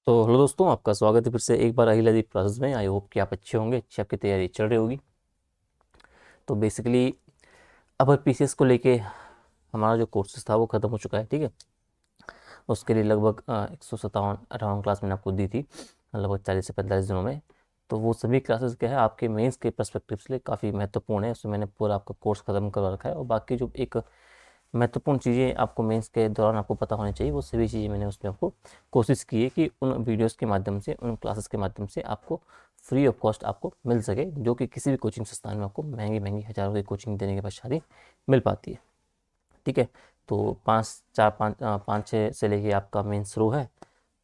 तो हेलो दोस्तों, आपका स्वागत है फिर से एक बार अहिल अदीब क्लासेस में। आई होप कि आप अच्छे होंगे, अच्छी आपकी तैयारी चल रही होगी। तो बेसिकली अपर पीसीएस को लेके हमारा जो कोर्सेज था वो ख़त्म हो चुका है। ठीक है, उसके लिए लगभग 157 क्लास मैंने आपको दी थी, लगभग 40 से 45 दिनों में। तो वो सभी क्लासेस क्या है आपके मेंस के पर्सपेक्टिव से काफ़ी महत्वपूर्ण है। उसमें मैंने पूरा आपका कोर्स ख़त्म करवा रखा है, और बाकी जो एक महत्वपूर्ण चीज़ें आपको मेंस के दौरान आपको पता होनी चाहिए, वो सभी चीज़ें मैंने उसमें आपको कोशिश की है कि उन वीडियोस के माध्यम से, उन क्लासेस के माध्यम से आपको फ्री ऑफ कॉस्ट आपको मिल सके, जो कि किसी भी कोचिंग संस्थान में आपको महंगी महंगी हज़ारों की कोचिंग देने के पश्चात ही मिल पाती है। ठीक है, तो 5 6 से लेके आपका मेन शुरू है।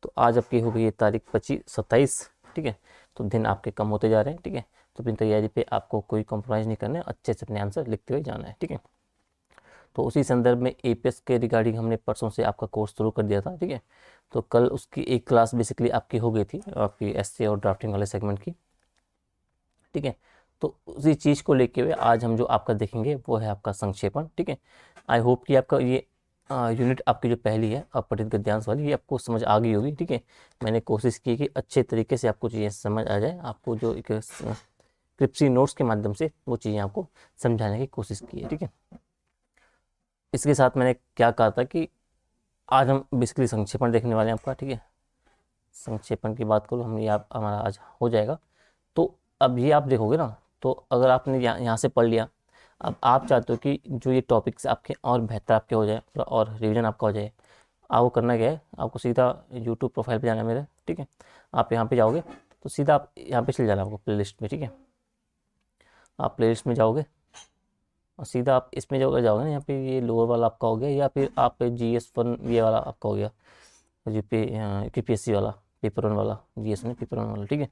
तो आज आपकी हो गई है तारीख 25 27। ठीक है, तो दिन आपके कम होते जा रहे हैं। ठीक है, तो अपनी तैयारी पे आपको कोई कॉम्प्रोमाइज़ नहीं करना है, अच्छे से अपने आंसर लिखते हुए जाना है। ठीक है, तो उसी संदर्भ में एपीएस के रिगार्डिंग हमने परसों से आपका कोर्स शुरू कर दिया था। ठीक है, तो कल उसकी एक क्लास बेसिकली आपकी हो गई थी, आपकी एसए और ड्राफ्टिंग वाले सेगमेंट की। ठीक है, तो उसी चीज़ को लेके हुए आज हम जो आपका देखेंगे वो है आपका संक्षेपण। ठीक है, आई होप कि आपका ये यूनिट आपकी जो पहली है अपठित गद्यांश वाली, ये आपको समझ आ गई होगी। ठीक है, मैंने कोशिश की कि अच्छे तरीके से आपको चीज़ें समझ आ जाए, आपको जो एक क्रिप्सी नोट्स के माध्यम से वो चीज़ें आपको समझाने की कोशिश की है। ठीक है, इसके साथ मैंने क्या कहा था कि आज हम बेसिकली संक्षेपण देखने वाले हैं आपका। ठीक है, संक्षेपण की बात करूँ हम, ये आप हमारा आज हो जाएगा। तो अब ये आप देखोगे ना, तो अगर आपने यहाँ से पढ़ लिया, अब आप चाहते हो कि जो ये टॉपिक्स आपके और बेहतर आपके हो जाए, थोड़ा और रिवीजन आपका हो जाए, आपको करना क्या है, आपको सीधा यूट्यूब प्रोफाइल पे जाना है मेरे। ठीक है, आप यहाँ पे जाओगे तो सीधा आप यहाँ पे चले जाना आपको प्ले लिस्ट में। ठीक है, आप प्ले लिस्ट में जाओगे और सीधा आप इसमें जो जाओगे ना, यहाँ पे ये लोअर वाला आपका हो गया, या फिर आप GS1 ये वाला आपका हो गया, यूपीएससी वाला, पेपर 1 वाला, GS1 पेपर 1 वाला। ठीक है,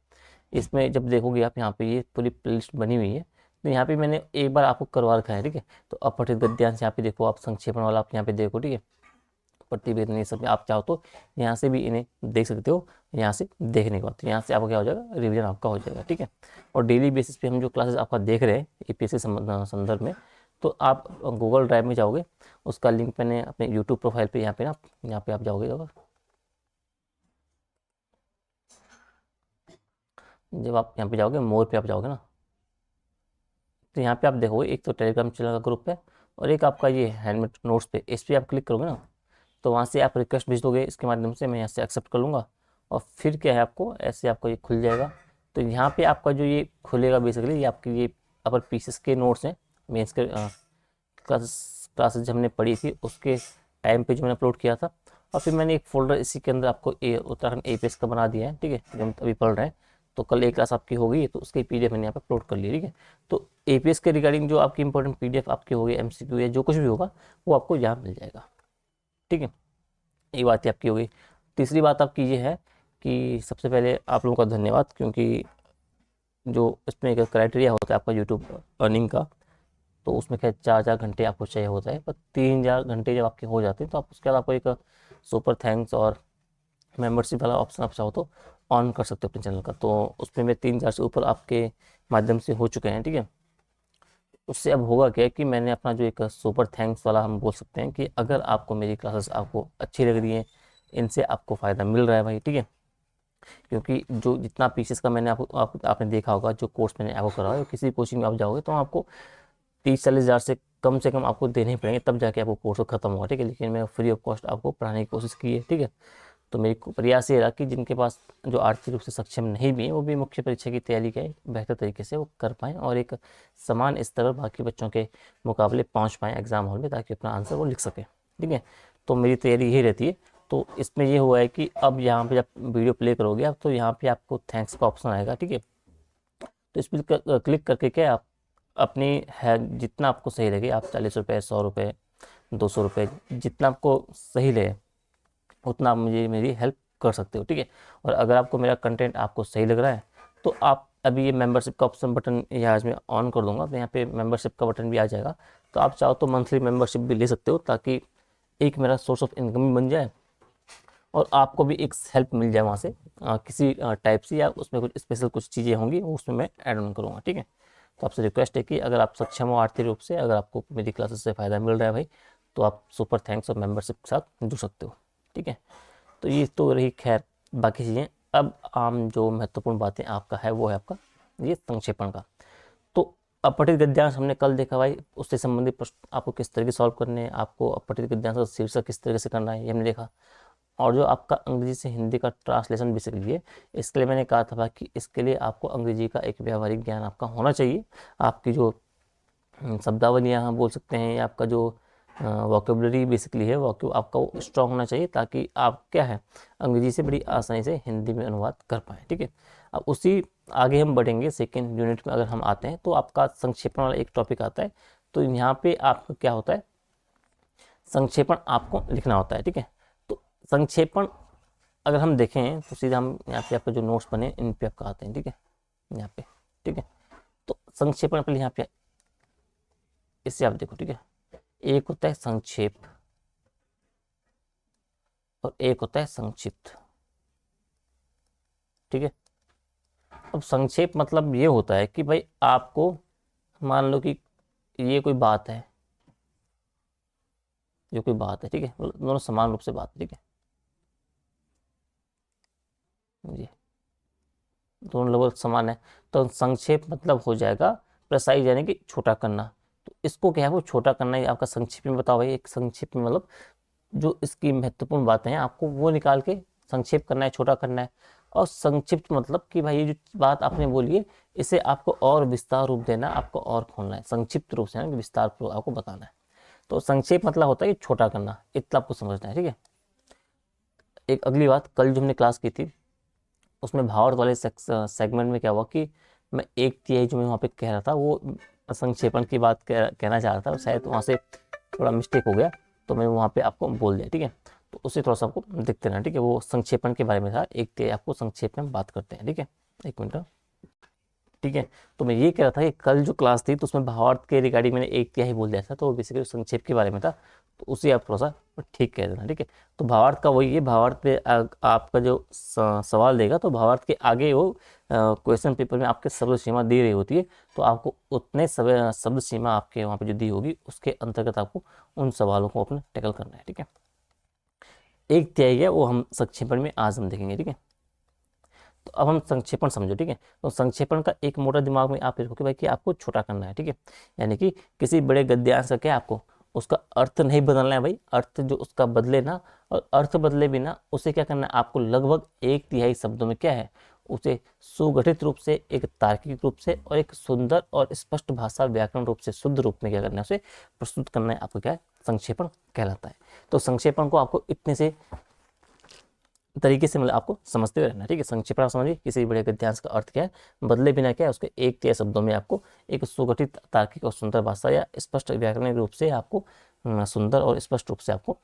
इसमें जब देखोगे आप, यहाँ पे ये पूरी प्लेलिस्ट बनी हुई है। तो यहाँ पे मैंने एक बार आपको करवा रखा है। ठीक है, तो अपठित गद्यांश यहाँ पे देखो, आप संक्षेपण वाला आप यहाँ पे देखो। ठीक है, प्रतिवेदन ये सब आप चाहो तो यहाँ से भी इन्हें देख सकते हो। यहाँ से देखने के बाद तो यहाँ से आपका क्या हो जाएगा, रिवीजन आपका हो जाएगा। ठीक है, और डेली बेसिस पे हम जो क्लासेस आपका देख रहे हैं एपीएससी संदर्भ में, तो आप गूगल ड्राइव में जाओगे, उसका लिंक मैंने अपने यूट्यूब प्रोफाइल पे यहाँ पे ना, यहाँ पे आप जाओगे, जब आप यहाँ पे जाओगे मोर पे आप जाओगे ना, तो यहाँ पे आप देखोगे एक तो टेलीग्राम चैनल का ग्रुप है, और एक आपका ये हैंडमेड नोट्स पे, इस पर आप क्लिक करोगे ना, तो वहाँ से आप रिक्वेस्ट भेज दोगे, इसके माध्यम से मैं यहाँ से एक्सेप्ट कर लूँगा। और फिर क्या है, आपको ऐसे आपको ये खुल जाएगा। तो यहाँ पे आपका जो ये खुलेगा बेसिकली, ये आपके ये अपर पीसेस के नोट्स हैं, मेंस के क्लासेस जब हमने पढ़ी थी उसके टाइम पे जो मैंने अपलोड किया था। और फिर मैंने एक फोल्डर इसी के अंदर आपको उत्तराखंड एपीएस का बना दिया है। ठीक है, जो हम अभी पढ़ रहे हैं, तो कल एक क्लास आपकी हो गई, तो उसकी पीडीएफ मैंने यहाँ पे अपलोड कर ली। ठीक है, तो एपीएस के रिगार्डिंग जो आपकी इंपॉर्टेंट पीडीएफ आपकी होगी, एमसीक्यू या जो कुछ भी होगा, वो आपको यहाँ मिल जाएगा। ठीक है, ये बात आपकी हो गई। तीसरी बात आपकी ये है कि सबसे पहले आप लोगों का धन्यवाद, क्योंकि जो इसमें एक क्राइटेरिया होता है आपका यूट्यूब अर्निंग का, तो उसमें क्या 4 4 घंटे आपको चाहिए होता है, पर 3 4 घंटे जब आपके हो जाते हैं, तो आप उसके बाद आपको एक सुपर थैंक्स और मेंबरशिप वाला ऑप्शन आप चाहो तो ऑन कर सकते हो अपने चैनल का। तो उसमें मैं 3 4 से ऊपर आपके माध्यम से हो चुके हैं। ठीक है, उससे अब होगा क्या कि मैंने अपना जो एक सुपर थैंक्स वाला हम बोल सकते हैं कि अगर आपको मेरी क्लासेस आपको अच्छी लग रही है, इनसे आपको फ़ायदा मिल रहा है भाई। ठीक है, क्योंकि जो जितना पीसेस का मैंने आपने देखा होगा, जो कोर्स मैंने आपको कराया, है, किसी कोचिंग में आप जाओगे तो आपको 30 40 हज़ार से कम आपको देने ही पड़ेंगे, तब जाके आपको कोर्स खत्म होगा। ठीक है, लेकिन मैं फ्री ऑफ कॉस्ट आपको पढ़ाने की कोशिश की है। ठीक है, तो मेरी प्रयास ये रहा कि जिनके पास जो आर्थिक रूप से सक्षम नहीं भी है, वो भी मुख्य परीक्षा की तैयारी के बेहतर तरीके से वो कर पाएँ, और एक समान स्तर पर बाकी बच्चों के मुकाबले पहुंच पाएँ एग्ज़ाम हॉल में, ताकि अपना आंसर वो लिख सकें। ठीक है, तो मेरी तैयारी यही रहती है। तो इसमें ये हुआ है कि अब यहाँ पे जब वीडियो प्ले करोगे आप, तो यहाँ पे आपको थैंक्स का ऑप्शन आएगा। ठीक है, तो इस पर क्लिक करके क्या आप अपनी है जितना आपको सही लगे, आप 40 रुपये, 100 रुपये, 200 रुपये, जितना आपको सही लगे उतना आप मुझे मेरी हेल्प कर सकते हो। ठीक है, और अगर आपको मेरा कंटेंट आपको सही लग रहा है, तो आप अभी ये मेंबरशिप का ऑप्शन बटन यहाँ आज मैं ऑन कर दूंगा, तो यहाँ पे मेंबरशिप का बटन भी आ जाएगा। तो आप चाहो तो मंथली मेंबरशिप भी ले सकते हो, ताकि एक मेरा सोर्स ऑफ इनकम भी बन जाए, और आपको भी एक हेल्प मिल जाए वहाँ से किसी टाइप से, या उसमें कुछ स्पेशल कुछ चीज़ें होंगी वो उसमें मैं ऐड ऑन करूँगा। ठीक है, तो आपसे रिक्वेस्ट है कि अगर आप सक्षम हो आर्थिक रूप से, अगर आपको मेरी क्लासेस से फ़ायदा मिल रहा है भाई, तो आप सुपर थैंक्स और मेंबरशिप के साथ जुड़ सकते हो। ठीक है, तो ये तो रही खैर बाकी चीज़ें। अब आम जो महत्वपूर्ण बातें आपका है वो है आपका ये संक्षेपण का। तो अपठित गद्यांश हमने कल देखा भाई, उससे संबंधित प्रश्न आपको किस तरीके से सॉल्व करने हैं, आपको अपठित गद्यांश का शीर्षक किस तरीके से करना है ये हमने देखा। और जो आपका अंग्रेजी से हिंदी का ट्रांसलेशन बेसिकली है, इसके लिए मैंने कहा था कि इसके लिए आपको अंग्रेजी का एक व्यावहारिक ज्ञान आपका होना चाहिए। आपकी जो शब्दावलियाँ बोल सकते हैं, या आपका जो वोकेबलरी बेसिकली है वो आपका वो स्ट्रांग होना चाहिए, ताकि आप क्या है अंग्रेजी से बड़ी आसानी से हिंदी में अनुवाद कर पाएँ। ठीक है, अब उसी आगे हम बढ़ेंगे सेकेंड यूनिट में। अगर हम आते हैं तो आपका संक्षेपण वाला एक टॉपिक आता है। तो यहाँ पे आपका क्या होता है, संक्षेपण आपको लिखना होता है। ठीक है, तो संक्षेपण अगर हम देखें तो सीधा हम यहाँ पे आपके जो नोट्स बने इन पे आपका आते हैं। ठीक है, यहाँ पे। ठीक है, तो संक्षेपण पहले यहाँ पे इससे आप देखो। ठीक है, एक होता है संक्षेप और एक होता है संक्षिप्त। ठीक है, अब संक्षेप मतलब ये होता है कि भाई आपको मान लो कि ये कोई बात है, ये कोई बात है। ठीक है, दोनों समान रूप से बात है। ठीक है, ये दोनों लगभग समान है। तो संक्षेप मतलब हो जाएगा प्रेसाइज, यानी कि छोटा करना। तो इसको क्या है वो छोटा करना ही आपका संक्षेप में बताओ भाई। एक संक्षेप में मतलब जो इसकी महत्वपूर्ण बातें हैं आपको वो निकाल के संक्षेप करना है, छोटा करना है। और संक्षिप्त मतलब कि भाई ये जो बात आपने बोली है इसे आपको और विस्तार रूप देना, आपको और खोलना है, संक्षिप्त रूप से ना विस्तार पूर्वक आपको बताना है। तो संक्षेप मतलब होता है कि छोटा करना, इतना आपको समझना है। ठीक है, एक अगली बात, कल जो हमने क्लास की थी उसमें भावार्थ वाले सेगमेंट में क्या हुआ कि मैं एक तिहाई जो मैं वहाँ पे कह रहा था वो संक्षेपण की बात कहना चाह रहा था, शायद वहाँ से थोड़ा मिस्टेक हो गया तो मैं वहाँ पे आपको बोल दिया। ठीक है, तो उसे थोड़ा सा आपको देखते रहना। ठीक है, वो संक्षेपण के बारे में था, एक तिहाई आपको संक्षेप में बात करते हैं। ठीक है, एक मिनट। ठीक है, तो मैं ये कह रहा था कि कल जो क्लास थी तो उसमें भावार्थ के रिगार्डिंग मैंने एक तिहाई बोल दिया था, तो बेसिकली संक्षेप के बारे में था, तो उसे आप थोड़ा सा ठीक कह देना। ठीक है, तो भावार्थ का वही है, भावार्थ पे आपका जो सवाल देगा तो भावार्थ के आगे वो क्वेश्चन पेपर में आपके शब्द सीमा दी रही होती है, तो आपको उतने शब्द सीमा आपके वहाँ पे जो दी होगी उसके अंतर्गत आपको उन सवालों को अपने टैकल करना है। ठीक है, एक तिहाई है वो हम संक्षेपण में आज हम देखेंगे। ठीक है, तो अब हम संक्षेपण समझो। ठीक है, तो संक्षेपण का एक मोटा दिमाग में आप रखो कि भाई कि आपको छोटा करना है। ठीक है, यानी कि किसी बड़े गद्यांश का क्या आपको उसका अर्थ नहीं बदलना है भाई, अर्थ जो उसका बदले ना, और अर्थ बदले बिना उसे क्या करना है आपको लगभग एक तिहाई शब्दों में क्या है उसे सुगठित रूप से, एक तार्किक रूप से और एक सुंदर और स्पष्ट भाषा व्याकरण रूप से शुद्ध रूप में क्या करना है उसे प्रस्तुत करना है, आपको क्या है संक्षेपण कहलाता है। तो संक्षेपण को आपको इतने से तरीके से मतलब आपको समझते हुए रहना। ठीक है, संक्षेपण समझिए किसी बड़े गद्यांश का अर्थ क्या है, बदले बिना क्या है उसके एक तिहाई शब्दों में आपको एक सुगठित तार्किक और सुंदर भाषा या स्पष्ट व्याकरणिक रूप से आपको सुंदर और स्पष्ट रूप से आपको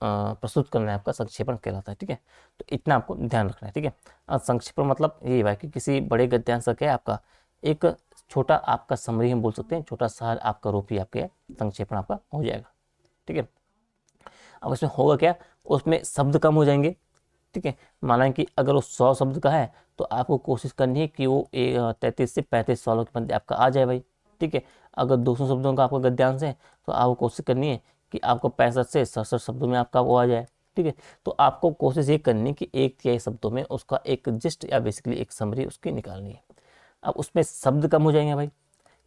प्रस्तुत करना है, आपका संक्षेपण कहलाता है। ठीक है, तो इतना आपको ध्यान रखना है। ठीक है, संक्षेपण मतलब यही है कि किसी बड़े गद्यांश का क्या है आपका एक छोटा आपका समरी हम बोल सकते हैं, छोटा सार आपका रूप ही आपके संक्षेपण आपका हो जाएगा। ठीक है, अब इसमें होगा क्या, उसमें शब्द कम हो जाएंगे। ठीक है, माना कि अगर वो 100 शब्द का है तो आपको कोशिश करनी है कि वो 33 से 35 सालों के मध्य आपका आ जाए भाई। ठीक है, अगर 200 शब्दों का आपका गद्यांश है तो आपको कोशिश करनी है कि आपको 65 से 67 शब्दों में आपका वो आ जाए। ठीक है, तो आपको कोशिश ये करनी है कि एक तिहाई शब्दों में उसका एक जिस्ट या बेसिकली एक समरी उसकी निकालनी है। अब उसमें शब्द कम हो जाएंगे भाई,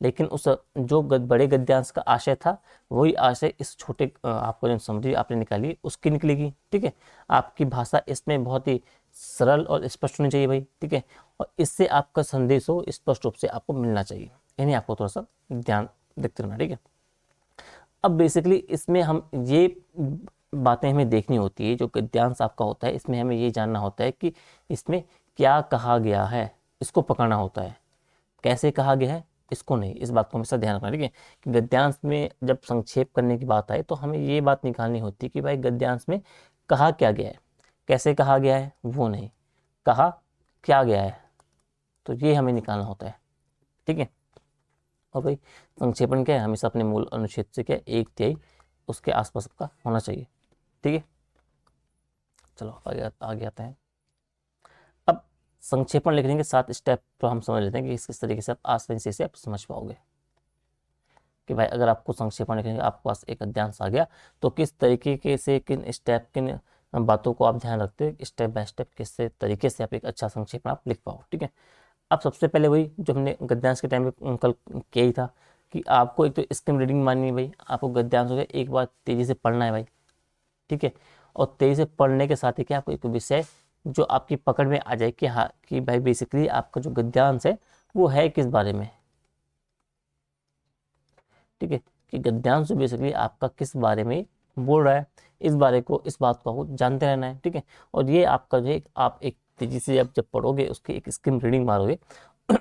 लेकिन उस जो बड़े गद्यांश का आशय था वही आशय इस छोटे आपको जो समझी आपने निकाली उसकी निकलेगी। ठीक है, आपकी भाषा इसमें बहुत ही सरल और स्पष्ट होनी चाहिए भाई। ठीक है, और इससे आपका संदेश हो स्पष्ट रूप से आपको मिलना चाहिए, यानी आपको थोड़ा सा ध्यान देखते रहना। ठीक है, अब बेसिकली इसमें हम ये बातें हमें देखनी होती है, जो गद्यांश आपका होता है इसमें हमें ये जानना होता है कि इसमें क्या कहा गया है, इसको पकड़ना होता है। कैसे कहा गया है इसको नहीं, इस बात को हमेशा ध्यान रखना। ठीक है, कि गद्यांश में जब संक्षेप करने की बात आए तो हमें ये बात निकालनी होती है कि भाई गद्यांश में कहा क्या गया है, कैसे कहा गया है वो नहीं, कहा क्या गया है, तो ये हमें निकालना होता है। ठीक है, और भाई संक्षेपण क्या है, हमेशा अपने मूल अनुच्छेद से क्या एक तिहाई उसके आसपास का होना चाहिए। ठीक है, चलो आगे आगे आते हैं। अब संक्षेपण लिखने के 7 स्टेप तो हम समझ लेते हैं कि किस तरीके से आप आसानी से इसे आप समझ पाओगे कि भाई अगर आपको संक्षेपण लिखने का आपके पास एक अध्यांश आ गया तो किस तरीके के से किन स्टेप किन बातों को आप ध्यान रखते हुए स्टेप बाय स्टेप किस तरीके से आप एक अच्छा संक्षेप आप लिख पाओ। ठीक है, अब सबसे पहले वही जो हमने गद्यांश के टाइम पे कल किया ही था कि आपको एक तो स्किम रीडिंग माननी है भाई, आपको गद्यांश हो गया एक बार तेज़ी से पढ़ना है भाई। ठीक है, और तेज़ी से पढ़ने के साथ ही क्या आपको एक विषय जो आपकी पकड़ में आ जाए कि हाँ कि भाई बेसिकली आपका जो गद्यांश है वो है किस बारे में। ठीक है, कि गद्यांश बेसिकली आपका किस बारे में बोल रहा है, इस बारे को इस बात को आपको जानते रहना है। ठीक है, और ये आपका जो है आप एक तेजी से जब पढ़ोगे उसकी एक स्किम रीडिंग मारोगे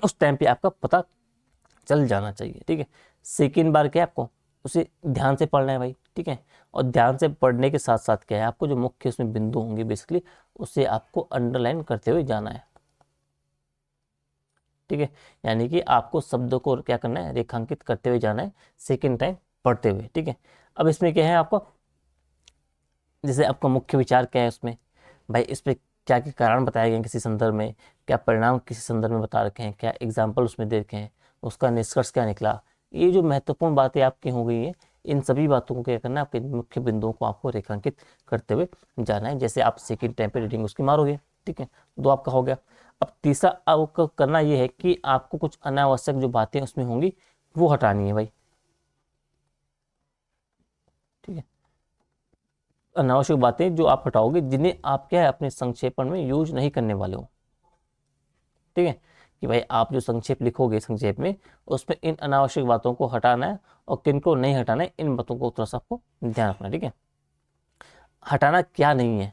उस टाइम पे आपका पता चल जाना चाहिए। ठीक है, सेकेंड बार क्या है आपको उसे ध्यान से पढ़ना है भाई। ठीक है, और ध्यान से पढ़ने के साथ साथ क्या है आपको जो मुख्य उसमें बिंदु होंगे बेसिकली उसे आपको अंडरलाइन करते हुए जाना है। ठीक है, यानी कि आपको शब्दों को क्या करना है रेखांकित करते हुए जाना है सेकेंड टाइम पढ़ते हुए। ठीक है, अब इसमें क्या है आपको जैसे आपका मुख्य विचार क्या है उसमें भाई, इस पर क्या क्या कारण बताए गए हैं किसी संदर्भ में, क्या परिणाम किसी संदर्भ में बता रखे हैं, क्या एग्जाम्पल उसमें दे रखे हैं, उसका निष्कर्ष क्या निकला, ये जो महत्वपूर्ण बातें आपकी हो गई हैं इन सभी बातों को क्या करना है आपके मुख्य बिंदुओं को आपको रेखांकित करते हुए जाना है। जैसे आप सेकेंड टाइम पे रीडिंग उसकी मारोगे। ठीक है, दो आपका हो गया। अब तीसरा आपको करना ये है कि आपको कुछ अनावश्यक जो बातें उसमें होंगी वो हटानी है भाई। ठीक है, अनावश्यक बातें जो आप हटाओगे जिन्हें आप क्या है अपने संक्षेपण में यूज नहीं करने वाले हो। ठीक है, कि भाई आप जो संक्षेप लिखोगे संक्षेप में उसमें इन अनावश्यक बातों को हटाना है और किन को नहीं हटाना है इन बातों को थोड़ा सा आपको ध्यान रखना है। ठीक है, हटाना क्या नहीं है,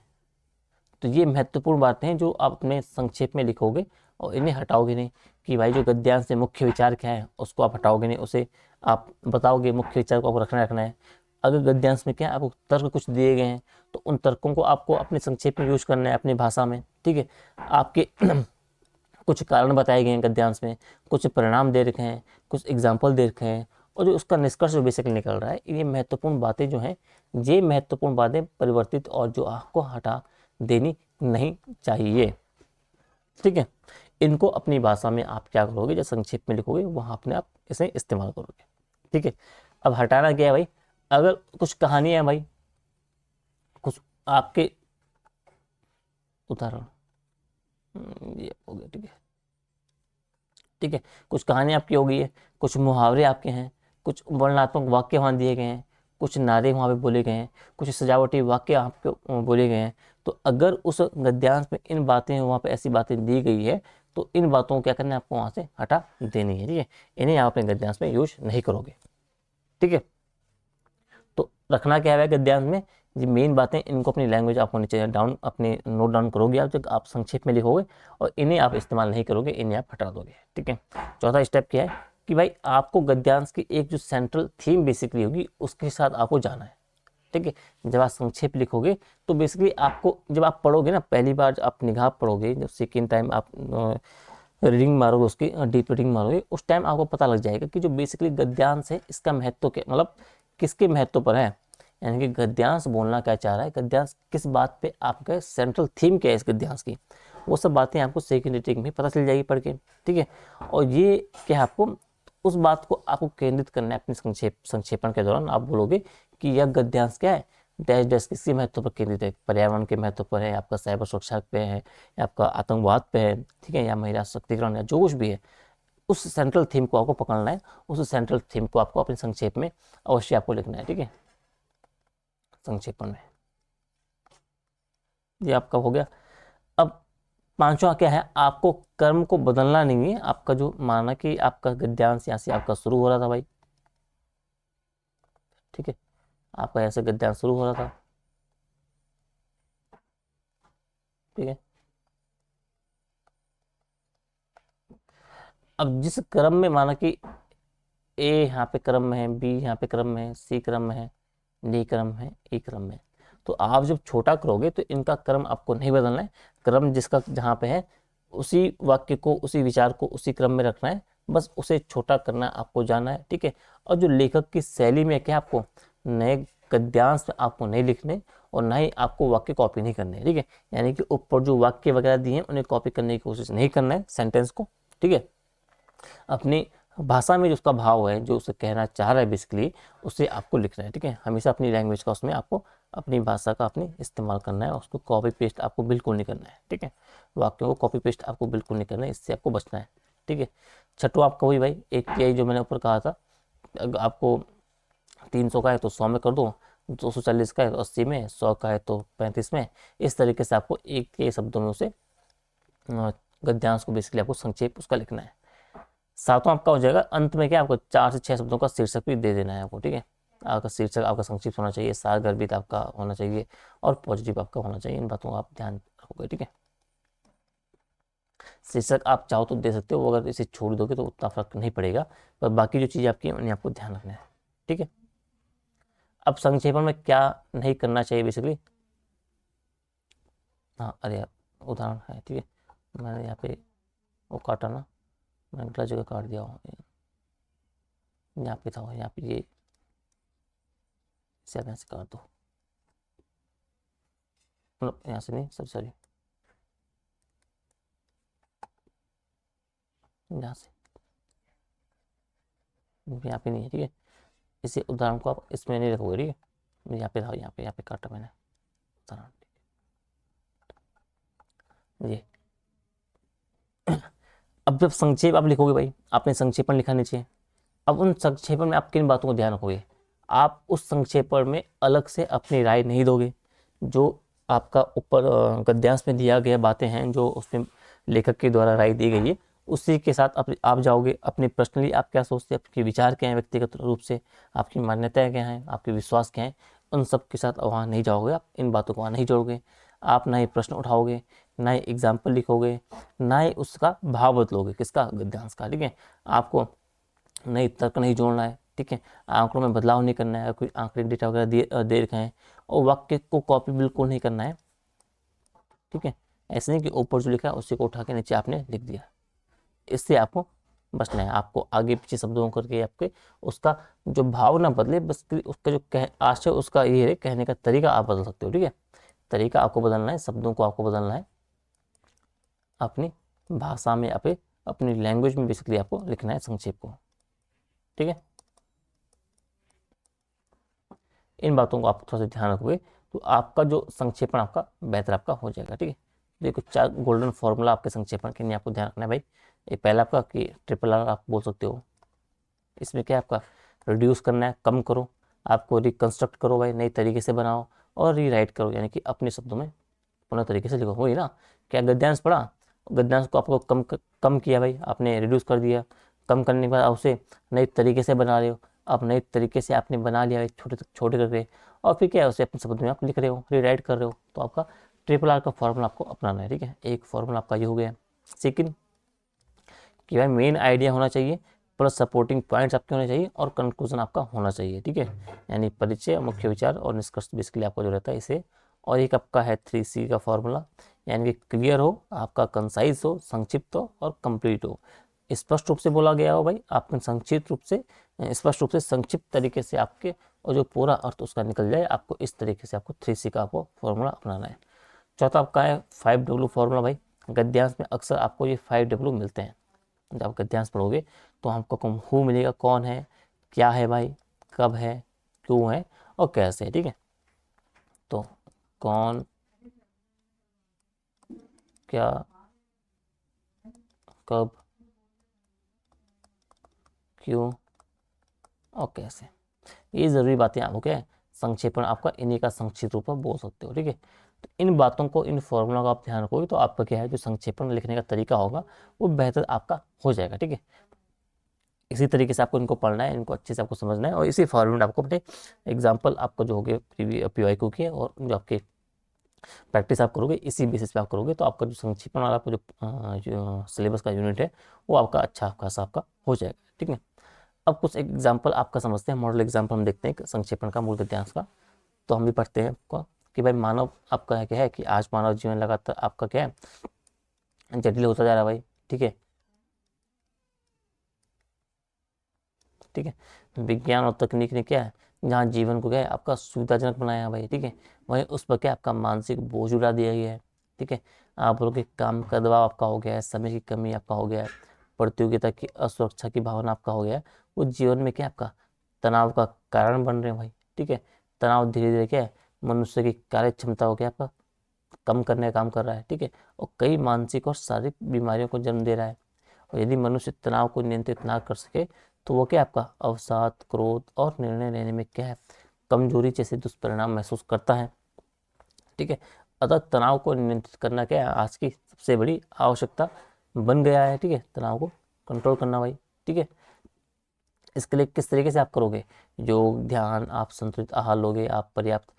तो ये महत्वपूर्ण बातें हैं जो आप अपने संक्षेप में लिखोगे और इन्हें हटाओगे नहीं। कि भाई जो गद्यांश से मुख्य विचार क्या है उसको आप हटाओगे नहीं, उसे आप बताओगे मुख्य विचार को आपको रखना है। अगर गद्यांश में क्या है आपको तर्क कुछ दिए गए हैं तो उन तर्कों को आपको अपने संक्षेप में यूज करना है अपनी भाषा में। ठीक है, आपके कुछ कारण बताए गए हैं गद्यांश में, कुछ परिणाम दे रखे हैं, कुछ एग्जाम्पल दे रखे हैं, और जो उसका निष्कर्ष जो बेसिकली निकल रहा है ये महत्वपूर्ण बातें जो हैं ये महत्वपूर्ण बातें परिवर्तित और जो आपको हटा देनी नहीं चाहिए। ठीक है, इनको अपनी भाषा में आप क्या करोगे जब संक्षेप में लिखोगे वहाँ अपने आप इसे इस्तेमाल करोगे। ठीक है, अब हटाना क्या है भाई, अगर कुछ कहानियाँ हैं भाई, कुछ आपके उदाहरण ये हो गया। ठीक है, ठीक है, कुछ कहानी आपकी हो गई है, कुछ मुहावरे आपके हैं, कुछ वर्णनात्मक वाक्य वहाँ दिए गए हैं, कुछ नारे वहाँ पे बोले गए हैं, कुछ सजावटी वाक्य आपके बोले गए हैं। तो अगर उस गद्यांश में इन बातें वहाँ पे ऐसी बातें दी गई है तो इन बातों को क्या करना है आपको वहाँ से हटा देनी है। ठीक है, इन्हें आप अपने गद्यांश में यूज नहीं करोगे। ठीक है, तो रखना क्या है गद्यांश में, ये मेन बातें इनको अपनी लैंग्वेज आप होनी चाहिए डाउन अपने नोट डाउन करोगे आप जब आप संक्षेप में लिखोगे, और इन्हें आप इस्तेमाल नहीं करोगे, इन्हें आप हटा दोगे। ठीक है, चौथा स्टेप क्या है कि भाई आपको गद्यांश की एक जो सेंट्रल थीम बेसिकली होगी उसके साथ आपको जाना है। ठीक है, जब आप संक्षेप लिखोगे तो बेसिकली आपको जब आप पढ़ोगे ना पहली बार जब आप निगाह पढ़ोगे, जब सेकेंड टाइम आप रीडिंग मारोगे उसकी डीप रीडिंग मारोगे उस टाइम आपको पता लग जाएगा कि जो बेसिकली गद्यांश है इसका महत्व क्या मतलब किसके महत्व पर है, यानी कि गद्यांश बोलना क्या चाह रहा है, गद्यांश किस बात पे आपका सेंट्रल थीम क्या है इस गद्यांश की, वो सब बातें आपको सेकेंड रीडिंग में पता चल जाएगी पढ़ के। ठीक है, और ये क्या है आपको उस बात को आपको केंद्रित करना है अपने संक्षेपण के दौरान। आप बोलोगे कि यह गद्यांश क्या है डैश डैश किसी महत्व पर केंद्रित है, पर्यावरण के महत्व पर है, आपका साइबर सुरक्षा पे है, या आपका आतंकवाद पे है, ठीक है, या महिला सशक्तिकरण या जो कुछ भी है, उस सेंट्रल थीम को आपको पकड़ना है, उस सेंट्रल थीम को आपको अपने संक्षेप में अवश्य आपको लिखना है। ठीक है, संक्षेपण में ये आपका हो गया। अब पांचवा क्या है, आपको कर्म को बदलना नहीं है। आपका जो माना कि आपका गद्यांश यहाँ से आपका शुरू हो रहा था भाई, ठीक है, आपका ऐसे गद्यांश शुरू हो रहा था। ठीक है, अब जिस क्रम में माना कि ए यहाँ पे क्रम में है, बी यहाँ पे क्रम में है, सी क्रम में है, डी क्रम है, ई क्रम में, तो आप जब छोटा करोगे तो इनका क्रम आपको नहीं बदलना है। क्रम जिसका जहाँ पे है उसी वाक्य को उसी विचार को उसी क्रम में रखना है, बस उसे छोटा करना आपको जाना है। ठीक है, और जो लेखक की शैली में क्या आपको नए गद्यांश में आपको नहीं लिखने और ना ही आपको वाक्य कॉपी नहीं करने। ठीक है, यानी कि ऊपर जो वाक्य वगैरह दिए हैं उन्हें कॉपी करने की कोशिश नहीं करना है सेंटेंस को। ठीक है, अपनी भाषा में जो उसका भाव है जो उसे कहना चाह रहा है बेसिकली उसे आपको लिखना है। ठीक है, हमेशा अपनी लैंग्वेज का उसमें आपको अपनी भाषा का आपने इस्तेमाल करना है, उसको कॉपी पेस्ट आपको बिल्कुल नहीं करना है, ठीक है। वाक्यों को कॉपी पेस्ट आपको बिल्कुल नहीं करना है, इससे आपको बचना है, ठीक है। छठवा आपका वही भाई एक यही जो मैंने ऊपर कहा था, अगर आपको 300 का है तो 100 में कर दो, 240 का है तो 80 में, 100 का है तो 35 में। इस तरीके से आपको एक के शब्दों में उसे गद्यांश को बेसिकली आपको संक्षेप उसका लिखना है। सातवां आपका हो जाएगा अंत में क्या, आपको 4 से 6 शब्दों का शीर्षक भी दे देना है आपको, ठीक है। आपका शीर्षक आपका संक्षिप्त होना चाहिए, सारगर्भित आपका होना चाहिए और पॉजिटिव आपका होना चाहिए। इन बातों का आप ध्यान रखोगे, ठीक है। शीर्षक आप चाहो तो दे सकते हो, अगर इसे छोड़ दोगे तो उतना फर्क नहीं पड़ेगा, पर बाकी जो चीज़ें आपकी उन्हें आपको ध्यान रखना है, ठीक है। अब संक्षेपण में क्या नहीं करना चाहिए बेसिकली, हाँ अरे यार उदाहरण है, ठीक है। मैंने यहाँ पे वो काटा ना, मैंने गलत जगह काट दिया हो, यहाँ पे था, यहाँ पे ये इसे आप यहाँ से काट दो, मतलब यहाँ से नहीं, सॉरी सॉरी, यहाँ से, यहाँ पे नहीं है, ठीक है। इसी उदाहरण को आप इसमें नहीं रखोगे, ठीक है। यहाँ पे था, यहाँ पे काटा मैंने उदाहरण, ये। अब जब संक्षेप आप लिखोगे भाई, आपने संक्षेपण लिखा नीचे, अब उन संक्षेपण में आप किन बातों को ध्यान रखोगे, आप उस संक्षेपण में अलग से अपनी राय नहीं दोगे। जो आपका ऊपर गद्यांश में दिया गया बातें हैं, जो उसमें लेखक के द्वारा राय दी गई है, उसी के साथ आप जाओगे, अपने पर्सनली आप क्या सोचते हैं, आपके विचार क्या हैं, व्यक्तिगत रूप से आपकी मान्यताएं क्या हैं, आपके विश्वास क्या हैं, उन सब के साथ वहाँ नहीं जाओगे, आप इन बातों को वहाँ नहीं जोड़ोगे। आप ना ही प्रश्न उठाओगे, ना ही एग्जाम्पल लिखोगे, ना ही उसका भाव बदलोगे, किसका, गद्यांश का, ठीक है। आपको नई तर्क नहीं जोड़ना है, ठीक है। आंकड़ों में बदलाव नहीं करना है, कोई आंकड़े डेटा वगैरह दे रखे हैं, और वाक्य को कॉपी बिल्कुल नहीं करना है, ठीक है। ऐसे नहीं कि ऊपर जो लिखा है उसी को उठा के नीचे आपने लिख दिया, इससे आपको बचना है। आपको आगे पीछे शब्दों करके आपके उसका जो भाव ना बदले, बस उसका जो आशय उसका ये है, कहने का तरीका आप बदल सकते हो, ठीक है। तरीका आपको बदलना है, शब्दों को आपको बदलना है, अपनी भाषा में अपनी लैंग्वेज में बेसिकली आपको लिखना है संक्षेप को, ठीक है। इन बातों को आप थोड़ा सा ध्यान रखोगे तो आपका जो संक्षेपण आपका बेहतर आपका हो जाएगा, ठीक है। देखो 4 गोल्डन फॉर्मूला आपके संक्षेपण के लिए आपको ध्यान रखना है भाई। ये पहला आपका कि ट्रिपल आर आप बोल सकते हो, इसमें क्या आपका रिड्यूस करना है, कम करो, आपको रिकंस्ट्रक्ट करो भाई, नई तरीके से बनाओ, और रीराइट करो, यानी कि अपने शब्दों में पुनः तरीके से लिखो। वही ना, क्या गद्यांश पढ़ा, गद्यांश को आपको कम किया भाई, आपने रिड्यूस कर दिया, कम करने के बाद आप उसे नए तरीके से बना रहे हो, अब नए तरीके से आपने बना लिया है छोटे छोटे करके, और फिर क्या है उसे अपने शब्द में आप लिख रहे हो, रीराइट कर रहे हो, तो आपका ट्रिपल आर का फॉर्मूला आपको अपनाना है, ठीक है। एक फॉर्मूला आपका ये हो गया। सेकंड कि भाई मेन आइडिया होना चाहिए, प्लस सपोर्टिंग पॉइंट्स आपके होने चाहिए, और कंक्लूजन आपका होना चाहिए, ठीक है। यानी परिचय, मुख्य विचार और निष्कर्ष बेसिकली आपको जो रहता है इसे। और एक आपका है 3C का फॉर्मूला, यानी कि क्लियर हो, आपका कंसाइज हो, संक्षिप्त हो और कंप्लीट हो। स्पष्ट रूप से बोला गया हो भाई, आपके संक्षिप्त रूप से, स्पष्ट रूप से संक्षिप्त तरीके से आपके, और जो पूरा अर्थ उसका निकल जाए, आपको इस तरीके से आपको 3C का आपको फॉर्मूला अपनाना है। चौथा आपका है 5W फॉर्मूला भाई। गद्यांश में अक्सर आपको ये 5W मिलते हैं। जब आप गद्यांश पढ़ोगे तो हमको हु मिलेगा, कौन है, क्या है भाई, कब है, क्यों है और कैसे है, ठीक है। तो कौन, क्या, कब, क्यों और कैसे, ये ज़रूरी बातें आपको क्या है, संक्षेपण आपका इन्हीं का संक्षिप्त रूप में बोल सकते हो, ठीक है। तो इन बातों को, इन फॉर्मूला का आप ध्यान रखोगे तो आपका क्या है, जो संक्षेपण लिखने का तरीका होगा वो बेहतर आपका हो जाएगा, ठीक है। इसी तरीके से आपको इनको पढ़ना है, इनको अच्छे से आपको समझना है, और इसी फॉर्मेट आपको अपने एग्जाम्पल आपका जो हो गया PYQ की है, और जो आपके प्रैक्टिस आप करोगे इसी बेसिस पे आप करोगे, तो आपका जो संक्षेपण वाला आपका जो सिलेबस का यूनिट है वो आपका अच्छा खासा आपका हो जाएगा, ठीक है। अब कुछ एग्जाम्पल आपका समझते हैं, मॉडल एग्जाम्पल हम देखते हैं संक्षेपण का, मूल गद्यांश का। तो हम भी पढ़ते हैं आपका कि भाई मानव आपका क्या है, कि आज मानव जीवन लगातार आपका क्या है, जटिल होता जा रहा है भाई, ठीक है, ठीक है। विज्ञान और तकनीक ने क्या है, जहाँ जीवन को क्या है आपका सुविधाजनक बनाया है भाई, ठीक है, वहीं उस पर क्या आपका मानसिक बोझ उड़ा दिया गया है, ठीक है। आप लोग के काम का दबाव आपका हो गया है, समय की कमी आपका हो गया है, प्रतियोगिता की असुरक्षा की भावना आपका हो गया है, वो जीवन में क्या आपका तनाव का कारण बन रहे हैं भाई, ठीक है। तनाव धीरे धीरे क्या है मनुष्य की कार्य क्षमता को क्या आपका कम करने का काम कर रहा है, ठीक है, और कई मानसिक और शारीरिक बीमारियों को जन्म दे रहा है। और यदि मनुष्य तनाव को नियंत्रित ना कर सके तो वो क्या आपका अवसाद, क्रोध और निर्णय लेने में क्या है कमजोरी जैसे दुष्परिणाम महसूस करता है, ठीक है। अतः तनाव को नियंत्रित करना क्या है आज की सबसे बड़ी आवश्यकता बन गया है, ठीक है, तनाव को कंट्रोल करना भाई, ठीक है। इसके लिए किस तरीके से आप करोगे, योग, ध्यान, आप संतुलित आहार लोगे, आप पर्याप्त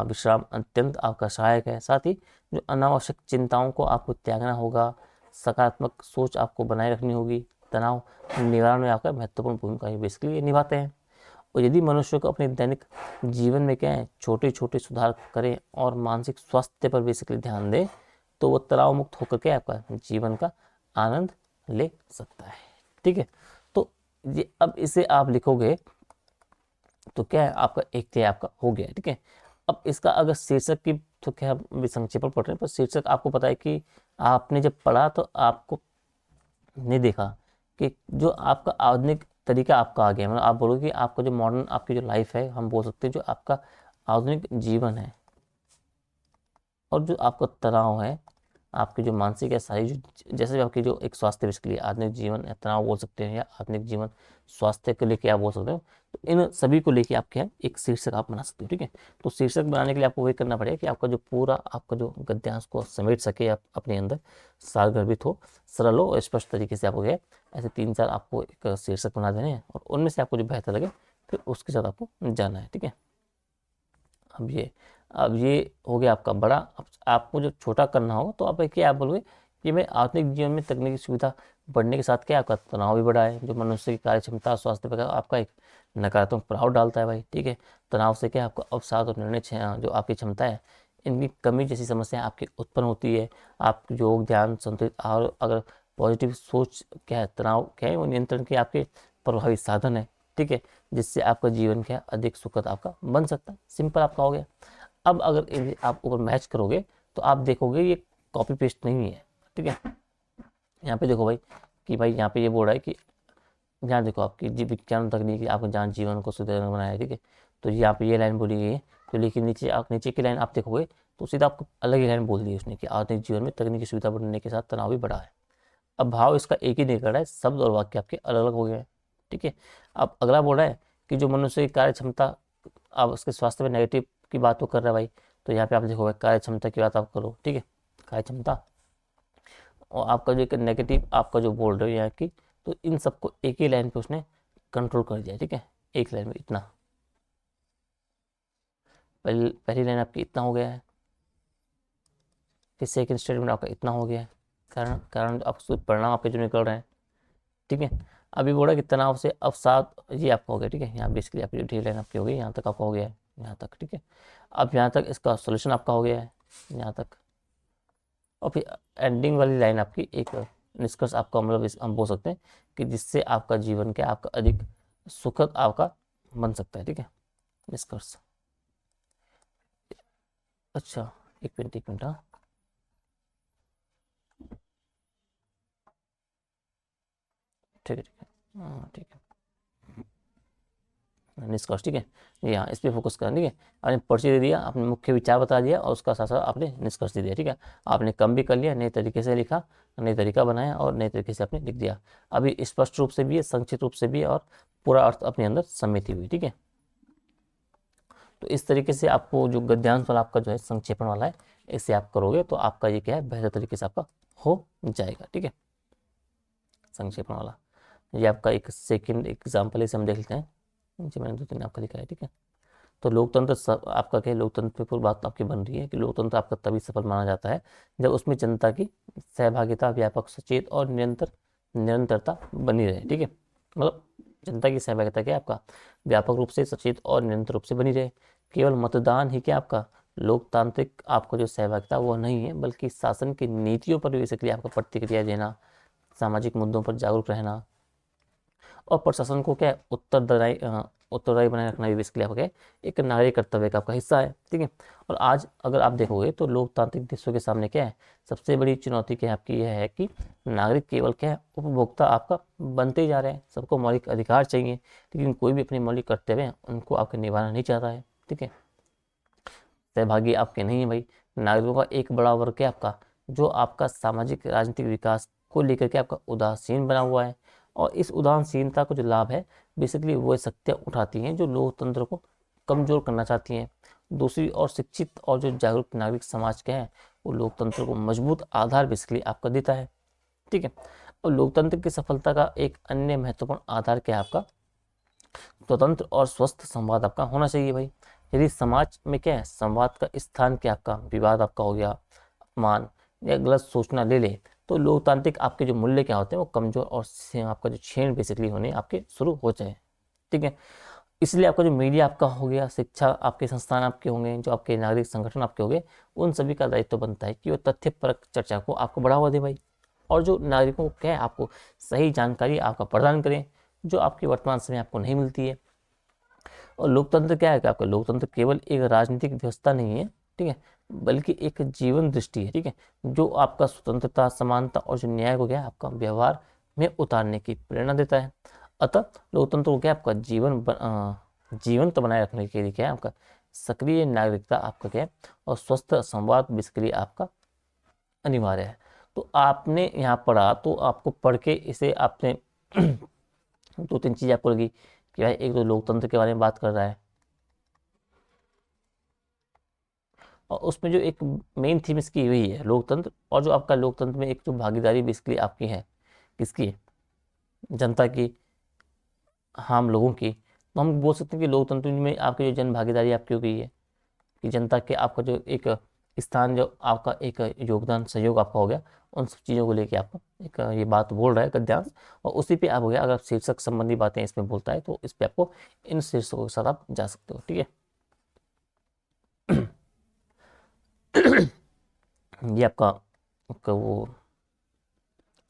विश्राम अत्यंत आपका सहायक है। साथ ही जो अनावश्यक चिंताओं को आपको त्यागना होगा, सकारात्मक सोच आपको बनाए रखनी होगी। तनाव निवारण में आपका महत्वपूर्ण भूमिका ये बेसिकली ये निभाते हैं। और यदि मनुष्य को अपने दैनिक जीवन में क्या है छोटे छोटे सुधार करें और मानसिक स्वास्थ्य पर बेसिकली ध्यान दें तो वो तनाव मुक्त होकर के आपका जीवन का आनंद ले सकता है, ठीक है। तो ये अब इसे आप लिखोगे तो क्या है आपका एक तो आपका हो गया, ठीक है। अब इसका अगर शीर्षक की तो क्या हम संक्षेपण पढ़ रहे हैं, पर शीर्षक आपको पता है कि आपने जब पढ़ा तो आपको नहीं देखा कि जो आपका आधुनिक तरीका आपका आ गया, मतलब आप बोलोगे कि आपका जो मॉडर्न आपकी जो लाइफ है, हम बोल सकते हैं जो आपका आधुनिक जीवन है और जो आपका तनाव है, आपकी जो मानसिक या शारीरिक जैसे भी आपकी जो एक स्वास्थ्य के लिए आधुनिक जीवन या तनाव बोल सकते हैं या आधुनिक जीवन स्वास्थ्य को लेके आप बोल सकते हो, तो इन सभी को लेके आप क्या है एक शीर्षक आप बना सकते हो, ठीक है। तो शीर्षक बनाने के लिए आपको वही करना पड़ेगा कि आपका जो पूरा आपका जो गद्यांश को समेट सके, आप अपने अंदर सारगर्भित हो, सरल हो और स्पष्ट तरीके से आपको क्या है ऐसे 3-4 आपको एक शीर्षक बना देने हैं और उनमें से आपको जो बेहतर लगे फिर उसके साथ आपको जाना है, ठीक है। अब ये हो गया आपका बड़ा। अब आपको जो छोटा करना होगा तो आप क्या आप बोलोगे कि मैं आधुनिक जीवन में तकनीकी सुविधा बढ़ने के साथ क्या आपका तनाव भी बढ़ा है, जो मनुष्य की कार्य क्षमता स्वास्थ्य पर आपका एक नकारात्मक प्रभाव डालता है भाई, ठीक है। तनाव से क्या आपका अवसाद और निर्णय जो आपकी क्षमता है इनकी कमी जैसी समस्या आपकी उत्पन्न होती है। आप योग, ध्यान, संतुलित आहार, अगर पॉजिटिव सोच क्या है तनाव क्या है वो नियंत्रण के आपके प्रभावी साधन है, ठीक है, जिससे आपका जीवन क्या अधिक सुखद आपका बन सकता है। सिंपल आपका हो गया। अब अगर इन्हें आप ऊपर मैच करोगे तो आप देखोगे ये कॉपी पेस्ट नहीं है, ठीक है। यहाँ पे देखो भाई कि भाई यहाँ पे ये बोल रहा है कि यहाँ देखो आपकी जीव विज्ञान तकनीकी आपको जहाँ जीवन को सुधार बनाया है, ठीक है। तो यहाँ पे ये लाइन बोली गई है, तो लेकिन नीचे आप नीचे की लाइन आप देखोगे तो सीधा आपको अलग ही लाइन बोल दी है उसने कि आधुनिक जीवन में तकनीकी सुविधा बढ़ने के साथ तनाव भी बढ़ा है। अब भाव इसका एक ही नहीं कर रहा है, शब्द और वाक्य आपके अलग अलग हो गए हैं, ठीक है। अब अगला बोल रहा है कि जो मनुष्य की कार्य क्षमता आप उसके स्वास्थ्य में नेगेटिव की बात तो कर रहा है भाई, तो यहाँ पे आप देखोगे कार्य क्षमता की बात आप करो, ठीक है, कार्य क्षमता और आपका जो नेगेटिव आपका जो बोल रहे हो यहाँ की, तो इन सबको एक ही लाइन पे उसने कंट्रोल कर दिया, ठीक है, एक लाइन में इतना। पहली लाइन आपकी इतना हो गया है, फिर सेकंड स्टेटमेंट आपका इतना हो गया है, कारण कारण आप परिणाम आपके जो निकल रहे हैं, ठीक है। अभी बोला कि तनाव से अवसाद ये आपका हो गया, ठीक है, यहाँ बेसिकली आपकी जो डी लाइन आपकी हो गई यहाँ तक आपका हो गया है, यहाँ तक, ठीक है। अब यहाँ तक इसका सोल्यूशन आपका हो गया है यहाँ तक, और फिर एंडिंग वाली लाइन आपकी एक निष्कर्ष आपका, मतलब हम बोल सकते हैं कि जिससे आपका जीवन क्या आपका अधिक सुखद आपका बन सकता है, ठीक है, निष्कर्ष। अच्छा एक मिनट हाँ, ठीक है, ठीक है, हाँ ठीक है, निष्कर्ष, ठीक है। ये हाँ इस पर फोकस करना, ठीक है। आपने पर्ची दे दिया, आपने मुख्य विचार बता दिया और उसका साथ साथ आपने निष्कर्ष दे दिया, ठीक है। आपने कम भी कर लिया, नए तरीके से लिखा, नए तरीका बनाया और नए तरीके से आपने लिख दिया। अभी स्पष्ट रूप से भी है, संक्षिप्त रूप से भी है और पूरा अर्थ अपने अंदर समेटी हुई, ठीक है। तो इस तरीके से आपको जो गद्यांश वाला आपका जो है संक्षेपण वाला है इसे आप करोगे तो आपका ये क्या है बेहतर तरीके से आपका हो जाएगा, ठीक है, संक्षेपण वाला। ये आपका एक सेकंड एग्जाम्पल इसे हम देख लेते हैं, जी मैंने 2-3 आपका लिखा है, ठीक है। तो लोकतंत्र सब आपका क्या है, लोकतंत्र पे पूरी बात आपकी बन रही है कि लोकतंत्र आपका तभी सफल माना जाता है जब उसमें जनता की सहभागिता व्यापक, सचेत और निरंतरता बनी रहे, ठीक है। मतलब जनता की सहभागिता क्या है आपका व्यापक रूप से, सचेत और निरंतर रूप से बनी रहे। केवल मतदान ही क्या आपका लोकतांत्रिक आपका जो सहभागिता वो नहीं है, बल्कि शासन की नीतियों पर बेसिकली आपका प्रतिक्रिया देना, सामाजिक मुद्दों पर जागरूक रहना और प्रशासन को क्या है उत्तरदायी बनाए रखना भी बेसिकली आपका एक नागरिक कर्तव्य का आपका हिस्सा है, ठीक है। और आज अगर आप देखोगे तो लोकतांत्रिक देशों के सामने क्या है सबसे बड़ी चुनौती क्या आपकी यह है कि नागरिक केवल क्या है उपभोक्ता आपका बनते ही जा रहे हैं। सबको मौलिक अधिकार चाहिए लेकिन कोई भी अपने मौलिक कर्तव्य उनको आपके निभाना नहीं चाहता है, ठीक है। सहभागी आपके नहीं है भाई। नागरिकों का एक बड़ा वर्ग है आपका जो आपका सामाजिक राजनीतिक विकास को लेकर के आपका उदासीन बना हुआ है, और इस उदासीनता को जो लाभ है बेसिकली वो शक्तियाँ उठाती हैं जो लोकतंत्र को कमजोर करना चाहती हैं। दूसरी ओर शिक्षित और जो जागरूक नागरिक समाज के हैं वो लोकतंत्र को मजबूत आधार बेसिकली आपका देता है। ठीक है। और लोकतंत्र की सफलता का एक अन्य महत्वपूर्ण आधार क्या है आपका, स्वतंत्र और स्वस्थ संवाद आपका होना चाहिए भाई। यदि समाज में क्या है संवाद का स्थान क्या आपका विवाद आपका हो गया, अपमान या गलत सोचना ले ले, तो लोकतांत्रिक आपके जो मूल्य क्या होते हैं वो कमजोर और आपका जो छेड़ बेसिकली होने आपके शुरू हो जाए। ठीक है। इसलिए आपका जो मीडिया आपका हो गया, शिक्षा आपके संस्थान आपके होंगे, जो आपके नागरिक संगठन आपके होंगे, उन सभी का दायित्व बनता है कि वो तथ्यपरक चर्चा को आपको बढ़ावा दे भाई, और जो नागरिकों को क्या है आपको सही जानकारी आपका प्रदान करें जो आपके वर्तमान समय आपको नहीं मिलती है। और लोकतंत्र क्या है कि आपका लोकतंत्र केवल एक राजनीतिक व्यवस्था नहीं है, ठीक है, बल्कि एक जीवन दृष्टि है, ठीक है, जो आपका स्वतंत्रता, समानता और जो न्याय को क्या है आपका व्यवहार में उतारने की प्रेरणा देता है। अतः लोकतंत्र को क्या आपका जीवंत बनाए रखने के लिए क्या है आपका सक्रिय नागरिकता आपका क्या है और स्वस्थ संवाद बेसिकली आपका अनिवार्य है। तो आपने यहाँ पढ़ा तो आपको पढ़ के इसे आपने दो तीन चीज़ आपको लगी कि भाई एक तो लोकतंत्र के बारे में बात कर रहा है, और उसमें जो एक मेन थीम इसकी वही है लोकतंत्र, और जो आपका लोकतंत्र में एक जो भागीदारी बेसिकली आपकी है किसकी है, जनता की, हम लोगों की। तो हम बोल सकते हैं कि लोकतंत्र में आपकी जो जन भागीदारी आपकी हो गई है कि जनता के आपका जो एक स्थान, जो आपका एक योगदान सहयोग आपका हो गया, उन सब चीज़ों को लेके आपका एक ये बात बोल रहा है गद्यांश, और उसी पे आप हो गया। अगर आप शीर्षक संबंधी बातें इसमें बोलता है तो इस पे आपको इन शीर्षकों के साथ आप जा सकते हो। ठीक है। ये आपका वो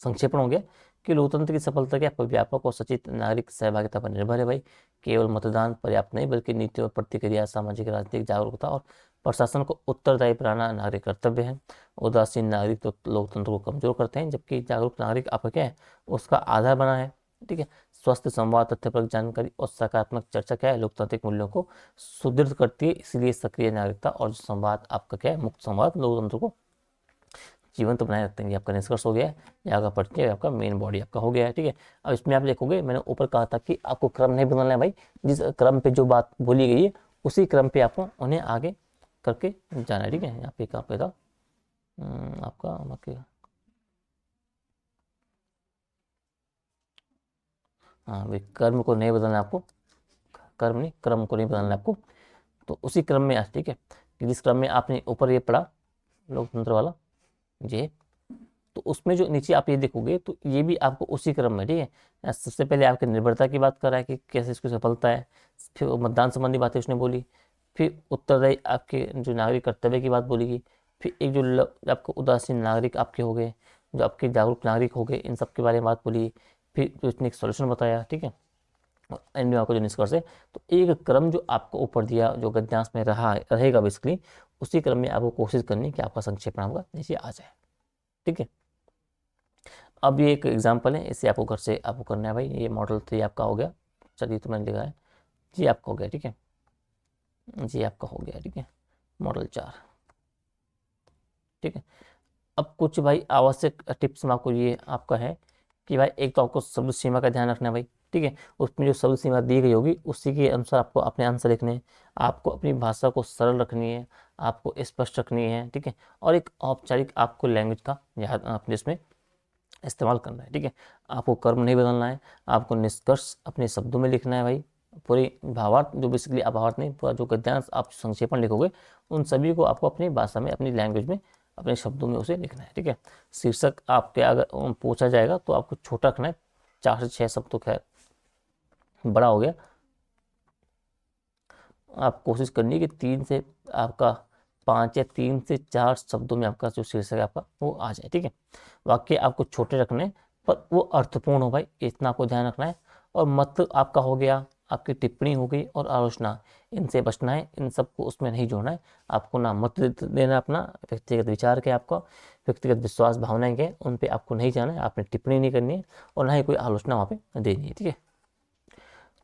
संक्षेपण हो गया कि लोकतंत्र की सफलता क्या आपका व्यापक और सचेत नागरिक सहभागिता पर निर्भर है भाई। केवल मतदान पर्याप्त नहीं बल्कि नीति और प्रतिक्रिया, सामाजिक राजनीतिक जागरूकता और प्रशासन को उत्तरदायी बनाना नागरिक कर्तव्य है। उदासीन नागरिक तो लोकतंत्र को कमजोर करते हैं, जबकि जागरूक नागरिक आपका क्या है उसका आधार बना है। ठीक है। स्वस्थ संवाद, तथ्यपरक जानकारी और सकारात्मक चर्चा क्या है लोकतांत्रिक मूल्यों को सुदृढ़ करती है। इसलिए सक्रिय नागरिकता और जो संवाद आपका क्या है मुक्त संवाद लोकतंत्र को जीवंत बनाए रखते हैं। ये आपका निष्कर्ष हो गया है, ये आपका परिचय, आपका मेन बॉडी आपका हो गया है। ठीक है। अब इसमें आप देखोगे मैंने ऊपर कहा था कि आपको क्रम नहीं बदलना है भाई, जिस क्रम पे जो बात बोली गई है उसी क्रम पे आपको उन्हें आगे करके जाना है। ठीक है। यहाँ पे कहाँ पे था आपका हाँ भाई, कर्म को नहीं बदलना है आपको, कर्म नहीं क्रम को नहीं बदलना है आपको। तो उसी क्रम में आज, ठीक है, कि जिस क्रम में आपने ऊपर ये पढ़ा लोकतंत्र वाला ये, तो उसमें जो नीचे आप ये देखोगे तो ये भी आपको उसी क्रम में, ठीक है, सबसे पहले आपकी निर्भरता की बात कर रहा है कि कैसे इसकी सफलता है, फिर मतदान संबंधी बातें उसने बोली, फिर उत्तरदायी आपके जो नागरिक कर्तव्य की बात बोलेगी, फिर एक जो आपको उदासीन नागरिक आपके हो गए, जो आपके जागरूक नागरिक हो गए, इन सब के बारे में बात बोली, फिर जो इसने एक सोल्यूशन बताया। ठीक है। और एंड में आपको जो निष्कर्ष है, तो एक क्रम जो आपको ऊपर दिया जो गद्यांश में रहा रहेगा बेसिकली, उसी क्रम में आपको कोशिश करनी कि आपका संक्षेपण आपका नीचे आ जाए। ठीक है। अब ये एक एग्जांपल है, इसे आपको घर से आपको करना है भाई। ये मॉडल 3 आपका हो गया, चलिए तो मैंने लिखा है जी आपका हो गया। ठीक है। जी आपका हो गया। ठीक है। मॉडल 4। ठीक है। अब कुछ भाई आवश्यक टिप्स में आपको ये आपका है कि भाई एक तो आपको शब्द सीमा का ध्यान रखना है भाई। ठीक है। उसमें जो शब्द सीमा दी गई होगी उसी के अनुसार आपको अपने आंसर लिखने हैं। आपको अपनी भाषा को सरल रखनी है, आपको स्पष्ट रखनी है। ठीक है। और एक औपचारिक आपको लैंग्वेज का याद अपने इसमें इस्तेमाल करना है। ठीक है। आपको कर्म नहीं बदलना है, आपको निष्कर्ष अपने शब्दों में लिखना है भाई। पूरी भावार्थ जो बेसिकली आप भावार्थ नहीं, पूरा जो गद्यांश आप संक्षेपण लिखोगे उन सभी को आपको अपनी भाषा में, अपनी लैंग्वेज में, अपने शब्दों में उसे लिखना है। ठीक है। शीर्षक आपके अगर पूछा जाएगा तो आपको छोटा रखना है, 4 से 6 शब्द तो खैर बड़ा हो गया। आप कोशिश करनी है कि 3 से 5 या 3 से 4 शब्दों में आपका जो शीर्षक है आपका वो आ जाए। ठीक है। वाक्य आपको छोटे रखने हैं पर वो अर्थपूर्ण हो भाई, इतना आपको ध्यान रखना है। और मत आपका हो गया, आपकी टिप्पणी हो गई और आलोचना, इनसे बचना है, इन सबको उसमें नहीं जोड़ना है। आपको ना मत देना, अपना व्यक्तिगत विचार के, आपका व्यक्तिगत विश्वास भावनाएं के उन पे आपको नहीं जाना है, आपने टिप्पणी नहीं करनी है और ना ही कोई आलोचना वहाँ पे देनी है। ठीक है।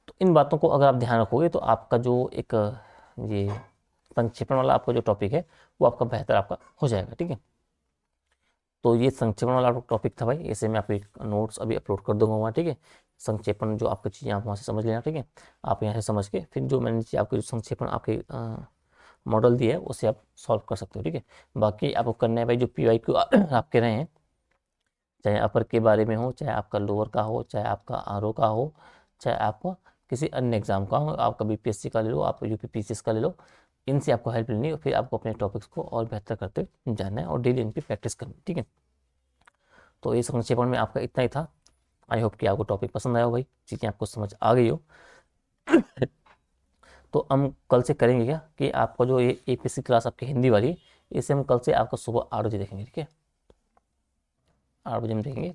तो इन बातों को अगर आप ध्यान रखोगे तो आपका जो एक ये संक्षेपण वाला आपका जो टॉपिक है वो आपका बेहतर आपका हो जाएगा। ठीक है, तो ये संक्षेपण वाला टॉपिक था भाई, ऐसे मैं आपको नोट्स अभी अपलोड कर दूंगा वहाँ। ठीक है, संक्षेपण जो आपकी चीज़ें आप वहाँ से समझ लेना। ठीक है, आप यहाँ से समझ के फिर जो मैंने नीचे आपके जो संक्षेपण आपके मॉडल दिया है उसे आप सॉल्व कर सकते हो। ठीक है, बाकी आपको करना है भाई जो PYQ आप कह रहे हैं, चाहे अपर के बारे में हो, चाहे आपका लोअर का हो, चाहे आपका RO का हो, चाहे आपका किसी अन्य एग्जाम का हो, आपका BPSC का ले लो, आप UPPCS का ले लो, इनसे आपको हेल्प लेनी है। फिर आपको अपने टॉपिक्स को और बेहतर करते जाना है और डेली इन पर प्रैक्टिस करनी। ठीक है, तो ये संक्षेपण में आपका इतना ही था। आई होप कि आपको टॉपिक पसंद आया हो भाई, चीज़ें आपको समझ आ गई हो। तो हम कल से करेंगे क्या कि आपका जो ये APSC क्लास आपकी हिंदी वाली, इसे हम कल से आपका सुबह 8 बजे देखेंगे। ठीक है, 8 बजे हम देखेंगे,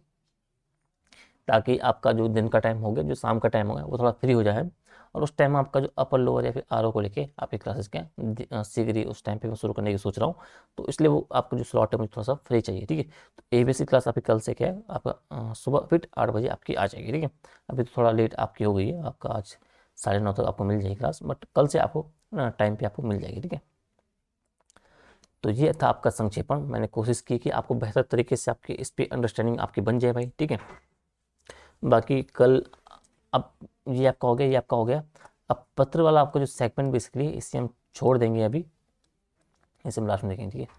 ताकि आपका जो दिन का टाइम हो गया, जो शाम का टाइम हो गया, वो थोड़ा फ्री हो जाए और उस टाइम आपका जो अपर लोअर या फिर RO को लेके आपकी क्लासेस क्या सीख रही उस टाइम पे मैं शुरू करने की सोच रहा हूँ। तो इसलिए वो आपका जो स्लॉट है मुझे थोड़ा सा फ्री चाहिए। ठीक है, तो ABC क्लास आपकी कल से क्या है आपका सुबह फिर 8 बजे आपकी आ जाएगी। ठीक है, अभी तो थोड़ा लेट आपकी हो गई है, आपका आज 9:30 तक आपको मिल जाएगी क्लास, बट कल से आपको टाइम पे आपको मिल जाएगी। ठीक है, तो ये था आपका संक्षेपण। मैंने कोशिश की कि आपको बेहतर तरीके से आपकी इस पर अंडरस्टैंडिंग आपकी बन जाए भाई। ठीक है, बाकी कल अब ये आपका हो गया, ये आपका हो गया। अब पत्र वाला आपका जो सेगमेंट बेसिकली इसे हम छोड़ देंगे अभी, इसे हम लास्ट में देखेंगे। ठीक है,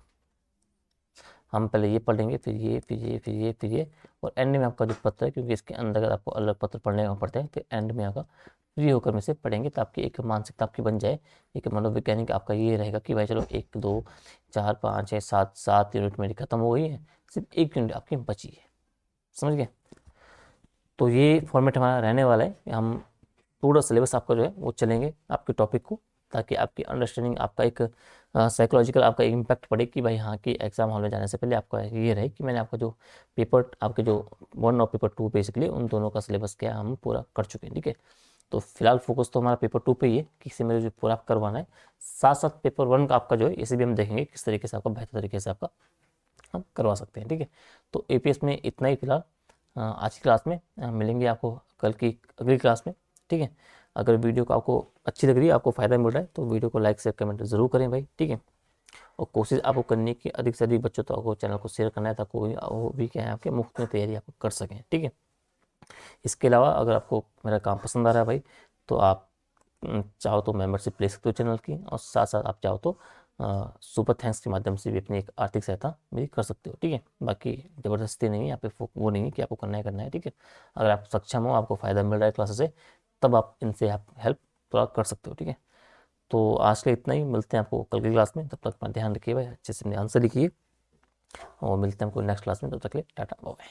हम पहले ये पढ़ लेंगे, फिर ये, फिर ये, फिर ये, फिर ये, और एंड में आपका जो पत्र है, क्योंकि इसके अंदर अगर आपको अलग पत्र पढ़ने का पड़ता है, फिर एंड में आपका फ्री होकर में से पढ़ेंगे, तो आपकी एक मानसिकता आपकी बन जाए। एक मनोवैज्ञानिक आपका ये रहेगा कि भाई चलो 1 2 4 5 6 7 7 यूनिट मेरी खत्म हो गई है, सिर्फ 1 यूनिट आपकी बची है। समझ गए? तो ये फॉर्मेट हमारा रहने वाला है, हम पूरा सिलेबस आपका जो है वो चलेंगे आपके टॉपिक को, ताकि आपकी अंडरस्टैंडिंग आपका एक साइकोलॉजिकल आपका इम्पैक्ट पड़े कि भाई हाँ कि एग्जाम हॉल में जाने से पहले आपका ये रहे कि मैंने आपका जो पेपर आपके जो 1 और पेपर 2 बेसिकली उन दोनों का सिलेबस क्या हम पूरा कर चुके हैं। ठीक है, तो फिलहाल फोकस तो हमारा पेपर 2 पे ही है कि इसे मेरे जो पूरा करवाना है, साथ साथ पेपर 1 का आपका जो है इसे भी हम देखेंगे किस तरीके से आपका बेहतर तरीके से आपका हम करवा सकते हैं। ठीक है, तो APS में इतना ही फिलहाल। आज की क्लास में मिलेंगे आपको कल की अगली क्लास में। ठीक है, अगर वीडियो को आपको अच्छी लग रही है, आपको फ़ायदा मिल रहा है, तो वीडियो को लाइक शेयर कमेंट ज़रूर करें भाई। ठीक है, और कोशिश आपको करनी कि अधिक से अधिक बच्चों तक आपको चैनल को शेयर करना है, ताकि वो भी क्या है आपके मुफ्त में तैयारी आप कर सकें। ठीक है, इसके अलावा अगर आपको मेरा काम पसंद आ रहा है भाई, तो आप चाहो तो मेंबरशिप ले सकते हो चैनल की, और साथ साथ आप चाहो तो सुपर थैंक्स के माध्यम से भी अपनी एक आर्थिक सहायता मेरी कर सकते हो। ठीक है, बाकी ज़बरदस्ती नहीं है यहाँ पे, वो नहीं है कि आपको करना है करना है। ठीक है, अगर आप सक्षम हो, आपको फ़ायदा मिल रहा है क्लासेस से, तब आप इनसे आप हेल्प थोड़ा कर सकते हो। ठीक है, तो आज के लिए इतना ही, मिलते हैं आपको कल की क्लास में। तब तक अपना ध्यान रखिए भाई, अच्छे से अपने आंसर लिखिए, और मिलते हैं आपको नेक्स्ट क्लास में। तब तक के लिए टाटा बाय।